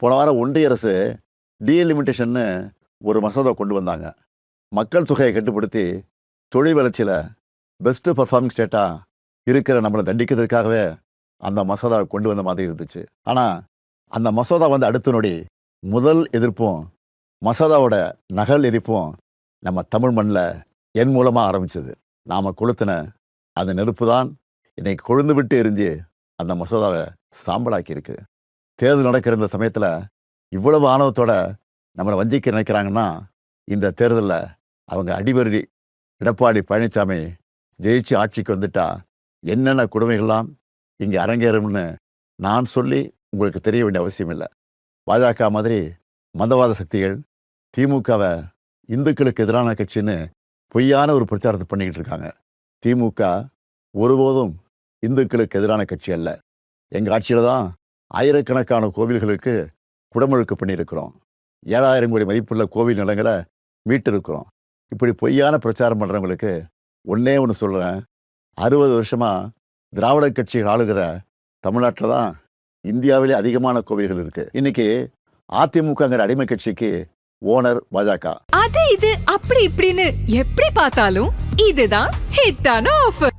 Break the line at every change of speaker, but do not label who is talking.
போன வாரம் ஒன்றிய அரசு டீலிமிட்டேஷன்னு ஒரு மசோதா கொண்டு வந்தாங்க. மக்கள் தொகையை கட்டுப்படுத்தி தொழில் வளர்ச்சியில் பெஸ்ட்டு பர்ஃபார்மிங் ஸ்டேட்டாக இருக்கிற நம்மளை தண்டிக்கிறதுக்காகவே அந்த மசோதாவை கொண்டு வந்த மாதிரி இருந்துச்சு. ஆனால் அந்த மசோதா வந்து அடுத்த நொடி முதல் எதிர்ப்பும் மசோதாவோட நகல் எரிப்பும் நம்ம தமிழ் மண்ணில் என் மூலமாக ஆரம்பிச்சது. நாம் கொளுத்தின அந்த நெருப்பு தான் இன்னைக்கு கொழுந்து விட்டு எரிஞ்சு அந்த மசோதாவை சாம்பலாக்கி இருக்கு. தேர்தல் நடக்கிற இந்த சமயத்தில் இவ்வளவு ஆணவத்தோட நம்மளை வஞ்சிக்க நினைக்கிறாங்கன்னா, இந்த தேர்தலில் அவங்க அடிவருடி எடப்பாடி பழனிசாமி ஜெயிச்சு ஆட்சிக்கு வந்துட்டா என்னென்ன கொடுமைகள்லாம் இங்கே அரங்கேறும்னு நான் சொல்லி உங்களுக்கு தெரிய வேண்டிய அவசியம் இல்லை. பாஜக மாதிரி மதவாத சக்திகள் திமுகவை இந்துக்களுக்கு எதிரான கட்சின்னு பொய்யான ஒரு பிரச்சாரத்தை பண்ணிக்கிட்டு இருக்காங்க. திமுக ஒருபோதும் இந்துக்களுக்கு எதிரான கட்சி அல்ல. எங்கள் ஆட்சியில் தான் ஆயிரக்கணக்கான கோவில்களுக்கு குடமுழுக்கு பண்ணியிருக்கிறோம். 7,000 கோடி மதிப்புள்ள கோவில் நிலங்களை மீட்டிருக்கிறோம். இப்படி பொய்யான பிரச்சாரம் பண்ணுறவங்களுக்கு ஒன்றே ஒன்று சொல்கிறேன். 60 வருஷமாக திராவிட கட்சிகள் ஆளுகிற தமிழ்நாட்டில் தான் இந்தியாவிலே அதிகமான கோவில்கள் இருக்குது. இன்னைக்கு அதிமுகங்கிற அடிமை கட்சிக்கு ஓனர் பாஜக.
அது இது அப்படி இப்படின்னு எப்படி பார்த்தாலும் இதுதான் ஹிட்டான ஆஃபர்.